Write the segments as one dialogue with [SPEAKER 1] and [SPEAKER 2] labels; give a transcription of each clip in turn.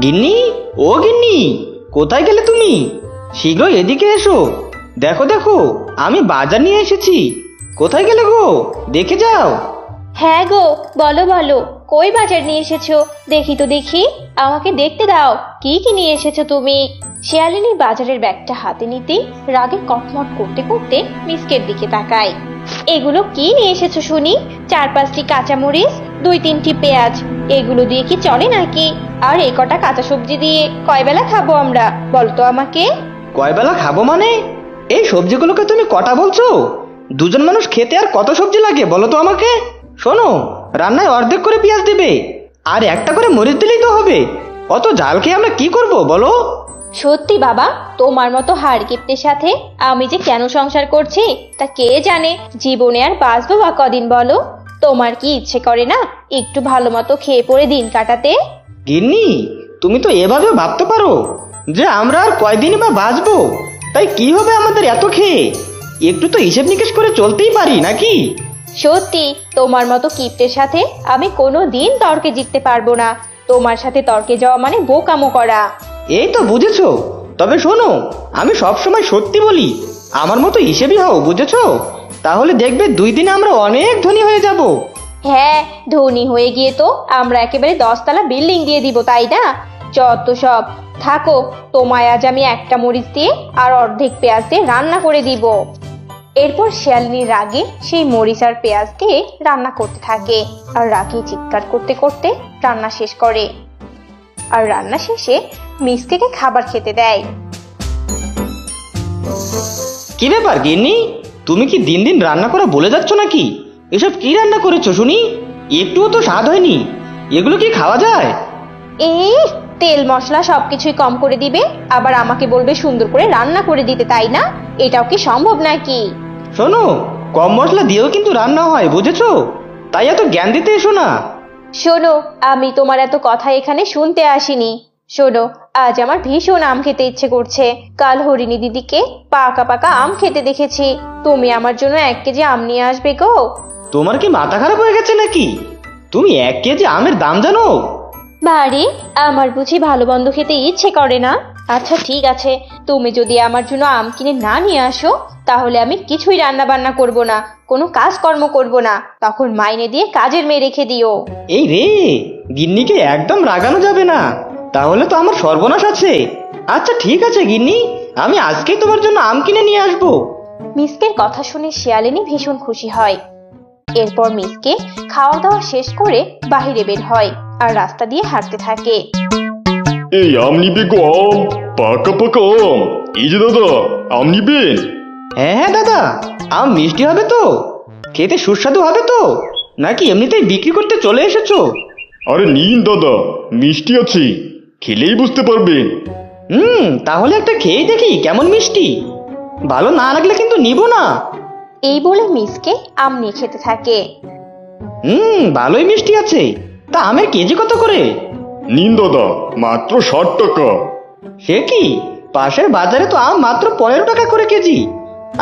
[SPEAKER 1] গিন্নি, ও গিন্নি, কোথায় গেলে তুমি? শীঘ্র এদিকে এসো। দেখো দেখো, আমি বাজার নিয়ে এসেছি। কোথায় গেলে গো? দেখে যাও।
[SPEAKER 2] হ্যাঁ গো, বলো বলো, কই বাজার নিয়ে এসেছো? দেখি তো দেখি, আমাকে দেখতে দাও, কি কি নিয়ে এসেছো তুমি? শিয়ালিনী বাজারের ব্যাগটা হাতে নিতেই রাগে কটমট করতে করতে মিসকের দিকে তাকায়। এগুলো কি নিয়ে এসেছো শুনি? 4-5টি কাঁচামরিচ, 2-3টি পেঁয়াজ, এগুলো দিয়ে কি চলে নাকি? আর এই কটা কাঁচা সবজি দিয়ে কয় বেলা খাবো আমরা, বলো তো আমাকে।
[SPEAKER 1] কয় বেলা খাবো মানে? এই সবজিগুলোকে তুমি কটা বলছো? দুজন মানুষ খেতে আর কত সবজি লাগে বলো তো আমাকে। শোনো, রান্নায় অর্ধেক করে পেঁয়াজ দেবে, আর একটা করে মরিচ দিলেই তো হবে। অত ঝাল খেয়ে আমরা কি করব বলো?
[SPEAKER 2] সত্যি বাবা, তোমার মতো হাড়কিপ্টের সাথে আমি যে কেন সংসার করছি তা কে জানে। জীবনে আর বাঁচবো বা কদিন বলো? তোমার কি ইচ্ছে করে না একটু ভালো মতো খেয়ে পড়ে দিন কাটাতে?
[SPEAKER 1] গিন্নি, তুমি তো এভাবে ভাবতে পারো যে আমরা আর কয়দিনই বা বাঁচবো, তাই কি হবে আমাদের এত খেয়ে? একটু তো হিসেব নিকেশ করে চলতেই পারি নাকি?
[SPEAKER 2] সত্যি, তোমার মতো কিপ্টের সাথে আমি কোনো দিন তর্কে জিততে পারবো না। তোমার সাথে তর্কে যাওয়া মানে বোকামো করা।
[SPEAKER 1] এই তো বুঝেছো। তবে শোনো, আমি সব সময় সত্যি বলি। আমার মতো হিসেবই হও, বুঝেছো? তাহলে দেখবে 2 দিনে আমরা অনেক ধনী হয়ে যাব।
[SPEAKER 2] হ্যাঁ, ধনী হয়ে গিয়ে তো আমরা একেবারে 10 তলা বিল্ডিং দিয়ে দিব, তাই না? যত সব। থাকো, তোমায় আজ আমি একটা মরিচ দিয়ে আর অর্ধেক পেঁয়াজ দিয়ে রান্না করে দিব। এরপর শিয়ালিনীর রাগে সেই মরিচ আর পেঁয়াজ দিয়ে রান্না করতে থাকে, আর রাগে চিৎকার করতে করতে রান্না শেষ করে। আর রান্না শেষে মিসকে খাবার খেতে দেয়।
[SPEAKER 1] কি ব্যাপার গিন্নি, তুমি কি দিন দিন রান্না করা বলে যাচ্ছ নাকি? এসব কি রান্না করেছো শুনি? একটুও তো স্বাদ হয়নি। এগুলো কি খাওয়া যায়?
[SPEAKER 2] এই তেল মশলা সবকিছুই কম করে দিবে, আবার আমাকে বলবে সুন্দর করে রান্না করে দিতে, তাই না? এটাও কি সম্ভব নাকি?
[SPEAKER 1] শোনো, কম মশলা দিয়েও কিন্তু রান্না হয়, বুঝেছো? তাই এত জ্ঞান দিতে এসো না।
[SPEAKER 2] শোনো, আমি তোমার এত কথা এখানে শুনতে আসিনি। শোনো, আজ আমার ভীষণ আম খেতে ইচ্ছে করছে। কাল হরিণী দিদিকে পাকা পাকা আম খেতে দেখেছি। তুমি আমার জন্য 1 কেজি আম নিয়ে আসবে গো।
[SPEAKER 1] তোমার কি মাথা খারাপ হয়ে গেছে নাকি? তুমি 1 কেজি আমের দাম জানো?
[SPEAKER 2] বাড়ি, আমার বুঝি ভালো মন্দ খেতে ইচ্ছে করে না? আচ্ছা ঠিক আছে, তুমি যদি আমার জন্য আম কিনে না নিয়ে আসো, তাহলে আমি কিছুই রান্না বান্না করব না, কোনো কাজকর্ম করব না। তখন মাইনে দিয়ে কাজের মেয়ে রেখে দিও।
[SPEAKER 1] এই রে, গিন্নিকে একদম রাগানো যাবে না, তাহলে তো আমার সর্বনাশ আছে। আচ্ছা ঠিক আছে গিন্নি, আমি আজকেই তোমার জন্য আম কিনে নিয়ে আসবো।
[SPEAKER 2] মিসকের কথা শুনে শিয়ালিনী ভীষণ খুশি হয়। এরপর মিসকে খাওয়া দাওয়া শেষ করে বাহিরে বের হয় আর রাস্তা দিয়ে হাঁটতে থাকে।
[SPEAKER 3] এই আম নিবে গো, আম পাকা পাকা আম। এই যে দাদা, আম নিবেন?
[SPEAKER 1] হ্যাঁ হ্যাঁ দাদা, আম মিষ্টি হবে তো? খেতে সুস্বাদু হবে তো? নাকি এমনিতেই বিক্রি করতে চলে এসেছো?
[SPEAKER 3] আরে নিন দাদা, মিষ্টি আছে, খেলেই বুঝতে পারবেন।
[SPEAKER 1] তাহলে একটা খেয়ে দেখি কেমন মিষ্টি। ভালো না লাগলে কিন্তু নিব না।
[SPEAKER 2] এই বলে মিসকে আম নিয়ে খেতে থাকে।
[SPEAKER 1] ভালোই মিষ্টি আছে। তা আমের কেজি কত করে?
[SPEAKER 3] নিন দাদা, মাত্র 60 টাকা।
[SPEAKER 1] সে কি, পাশের বাজারে তো আম মাত্র 15 টাকা করে কেজি,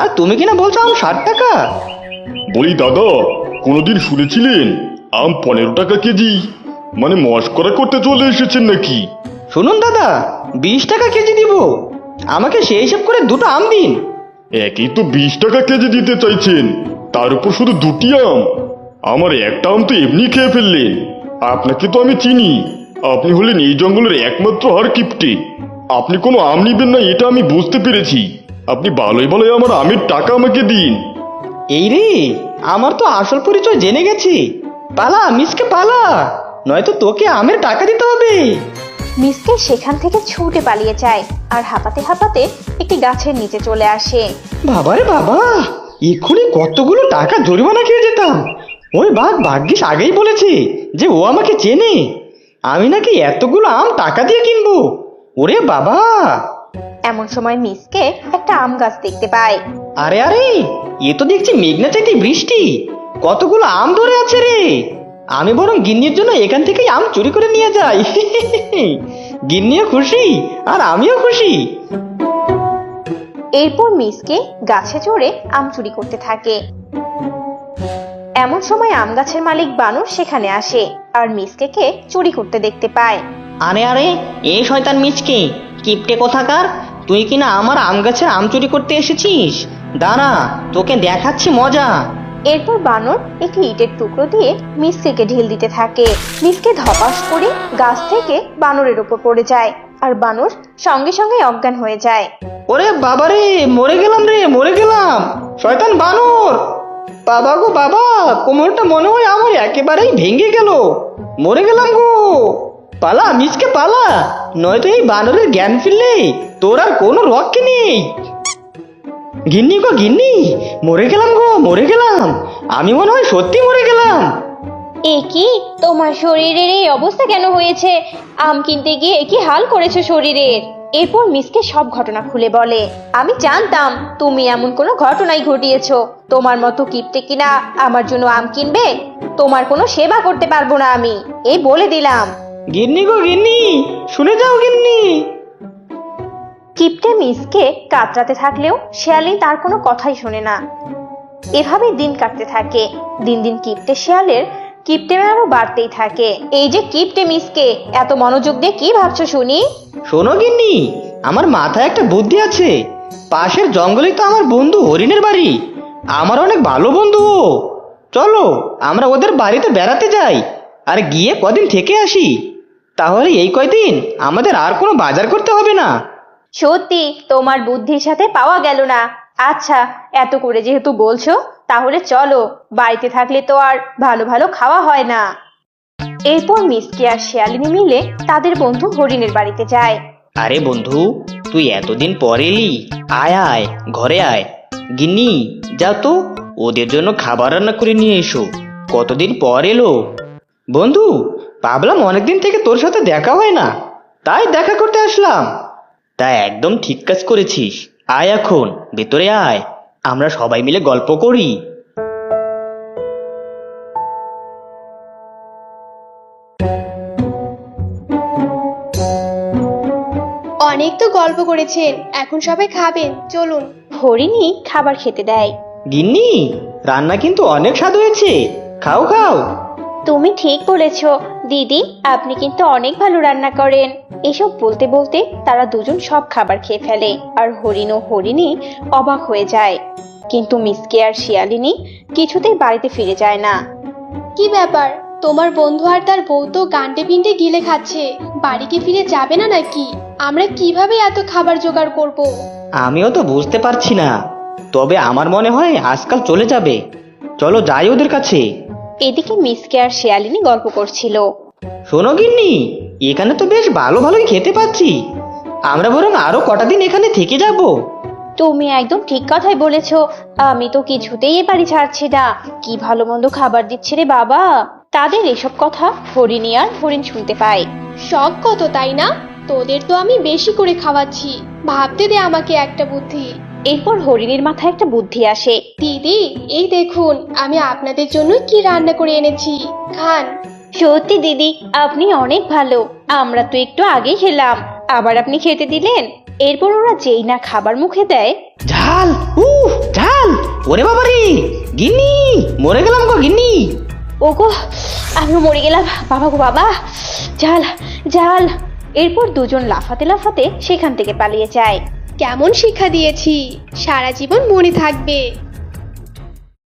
[SPEAKER 1] আর তুমি কিনা বলছো আম 60 টাকা?
[SPEAKER 3] বলি দাদা, কোনোদিন শুনেছিলেন আম 15 টাকা কেজি? মানে মস্করা করতে চলে এসেছেন নাকি?
[SPEAKER 1] শুনুন দাদা, 20 টাকা কেজি দিব। আমাকে সেই হিসাব করে 2টো আম দিন।
[SPEAKER 3] একই তো 20 টাকা কেজি দিতে চাইছেন, তার উপর শুধু 2টি আম। আমার একটা আম তো এমনি খেয়ে ফেললেন। আপনাকে তো আমি চিনি, আপনি হলেন এই জঙ্গলের একমাত্র হাড়কিপ্টে। আপনি কোনো আম নিবেন না এটা আমি বুঝতে পেরেছি। আপনি ভালোই ভালোই আমার আমের টাকা আমাকে দিন।
[SPEAKER 1] এই রে, আমার তো আসল পরিচয় জেনে গেছি। পালা মিসকে পালা, নয়তো তোকে আমের টাকা দিতে হবে।
[SPEAKER 2] মিসকে সেখান থেকে ছুটে পালিয়ে যায় আর হাঁপাতে হাঁপাতে একটি গাছের নিচে চলে আসে।
[SPEAKER 1] বাবারে বাবা, এক্ষুনি কতগুলো টাকা জরিমানা খেয়ে যেতাম। ওই বাঘ ভাগ্যিস আগেই বলেছে যে ও আমাকে চেনে। আমি নাকি এতগুলো আম টাকা দিয়ে কিনবো। ওরে বাবা!
[SPEAKER 2] এমন সময় মিসকে একটা আম গাছ দেখতে পায়।
[SPEAKER 1] আরে আরে, এ তো দেখছি মেঘনা চাইতে বৃষ্টি। কতগুলো আম ধরে আছে রে। আমি বরং গিন্নির জন্য এখান থেকেই আম চুরি করে নিয়ে যাই। গিন্নিও খুশি আর আমিও খুশি।
[SPEAKER 2] এরপর মিসকে গাছে চড়ে আম চুরি করতে থাকে। এমন সময় আম গাছের মালিক বানর সেখানে আসে আর মিসকে চুরি করতে দেখতে পায়।
[SPEAKER 1] আরে আরে, এই শয়তান মিচকে কিপটে কোথাকার, তুই কিনা আমার আম গাছের আম চুরি করতে এসেছিস? দাঁড়া, তোকে দেখাচ্ছি মজা।
[SPEAKER 2] এরপর বানর একটি ইটের টুকরো দিয়ে মিসকেকে ঢিল দিতে থাকে। মিসকে ধপাস করে গাছ থেকে বানরের উপর পড়ে যায়, আর বানর সঙ্গে সঙ্গে অজ্ঞান হয়ে যায়।
[SPEAKER 1] ওরে বাবারে, মরে গেলাম রে, মরে গেলাম। শয়তান বানর, বাবা গো বাবা, কোমরটা মনে হয় আমার একেবারেই ভেঙে গেল। মরে গেলাম গো। পালা মিচকে পালা, নয়তো এই বানরের জ্ঞান ফিরলে তোর আর কোনো রক্ষে নেই। গিন্নি গো গিন্নি, মরে গেলাম গো, মরে গেলাম। আমি মনে হয় সত্যি মরে গেলাম।
[SPEAKER 2] এ কি, তোমার শরীরের এই অবস্থা কেন হয়েছে? আম কিনতে গিয়ে কি হাল করেছো শরীরের? এরপর মিসকে সব ঘটনা খুলে বলে। আমি জানতাম তুমি এমন কোনো ঘটনাই ঘটিয়েছো। তোমার মতো কিপটে কিনা আমার জন্য আম কিনবে? তোমার কোনো সেবা করতে পারবো না আমি, এই বলে দিলাম।
[SPEAKER 1] গিন্নি গো গিন্নি, শুনে যাও গিন্নি।
[SPEAKER 2] কিপটে মিসকে কাতরাতে থাকলেও শেয়ালিনী তার কোনো কথাই শোনে না। এভাবে দিন কাটতে থাকে। দিন দিন কিপটে শেয়ালের কিপটে আরো বাড়তেই থাকে। এই যে কিপটে মিসকে, এত মনোযোগ দিয়ে কি ভাবছো শুনি?
[SPEAKER 1] শোনো গিন্নি, আমার মাথায় একটা বুদ্ধি আছে। পাশের জঙ্গলে তো আমার বন্ধু হরিণের বাড়ি, আমার অনেক ভালো বন্ধু ও। চলো আমরা ওদের বাড়িতে বেড়াতে যাই, আর গিয়ে কদিন থেকে আসি। তাহলে এই কয়দিন আমাদের আর কোনো বাজার করতে হবে না।
[SPEAKER 2] সত্যি তোমার বুদ্ধির সাথে পাওয়া গেল না। আচ্ছা, এত করে যেহেতু বলছো, তাহলে চলো। বাড়িতে থাকলে তো আর ভালো ভালো খাওয়া হয় না। এরপর মিসকে আর শেয়ালিনী মিলে তাদের বন্ধু হরিণের বাড়িতে যায়।
[SPEAKER 1] আরে বন্ধু, তুই এতদিন পর এলি, আয় আয়, ঘরে আয়। গিন্নি যাও তো, ওদের জন্য খাবার রান্না করে নিয়ে এসো। কতদিন পর এলো। বন্ধু, ভাবলাম অনেকদিন থেকে তোর সাথে দেখা হয় না, তাই দেখা করতে আসলাম। তা একদম ঠিক কাজ করেছিস। আয় এখন ভেতরে আয়, আমরা সবাই মিলে গল্প করি।
[SPEAKER 4] অনেক তো গল্প করেছেন, এখন সবাই খাবেন, চলুন।
[SPEAKER 2] হরিণী খাবার খেতে দেয়।
[SPEAKER 1] গিন্নি, রান্না কিন্তু অনেক স্বাদ হয়েছে, খাও খাও।
[SPEAKER 2] তুমি ঠিক বলেছো দিদি, আপনি কিন্তু অনেক ভালো রান্না করেন। এসব বলতে বলতে তারা দুজন সব খাবার খেয়ে ফেলে, আর হরিণ ও হরিণী অবাক হয়ে যায়। কিন্তু মিসকে আর শিয়ালিনী কিছুতেই বাড়িতে ফিরে যায় না।
[SPEAKER 4] কি ব্যাপার, তোমার বন্ধু আর তার বউ তো গান্ডে পিন্ডে গিলে খাচ্ছে, বাড়ি কি ফিরে যাবে না নাকি? আমরা কিভাবে এত খাবার জোগাড় করব?
[SPEAKER 1] আমিও তো বুঝতে পারছি না, তবে আমার মনে হয় আজকাল চলে যাবে। চলো যাই ওদের কাছে।
[SPEAKER 2] এদিকে মিসকে আর শিয়ালিনী গল্প করছিল।
[SPEAKER 1] শোনো গিন্নি, এখানে তো বেশ ভালো ভালোই খেতে পাচ্ছি, আমরা বরং আরো কটা দিন এখানে থেকে যাব।
[SPEAKER 2] তুমি একদম ঠিক কথাই বলেছো। আমি তো কিছুতেই এ বাড়ি ছাড়ছি না। কি ভালো মন্দ খাবার দিচ্ছে রে বাবা। তাদের এসব কথা হরিণী আর হরিণ শুনতে পায়।
[SPEAKER 4] শখ কত, তাই না? তোদের তো আমি বেশি করে খাওয়াচ্ছি, ভাবতে দে আমাকে একটা বুদ্ধি।
[SPEAKER 2] এরপর হরিণীর মাথায় একটা বুদ্ধি আসে।
[SPEAKER 4] দিদি, এই দেখুন আমি আপনাদের জন্য কি রান্না করে এনেছি, খান।
[SPEAKER 2] সত্যি দিদি, আপনি অনেক ভালো। আমরা তো একটু আগে খেলাম, আবার আপনি খেতে দিলেন। এরপর ওরা যেই না খাবার মুখে দেয়,
[SPEAKER 1] ঝাল, ঝাল, ওরে বাবা রে, গিন্নি মরে গেলাম গো গিন্নি।
[SPEAKER 2] ওগো, আমিও মরে গেলাম, বাবা গো বাবা, ঝাল ঝাল। এরপর দুজন লাফাতে লাফাতে সেখান থেকে পালিয়ে যায়।
[SPEAKER 4] কেমন শিক্ষা দিয়েছি, সারা জীবন মনে থাকবে।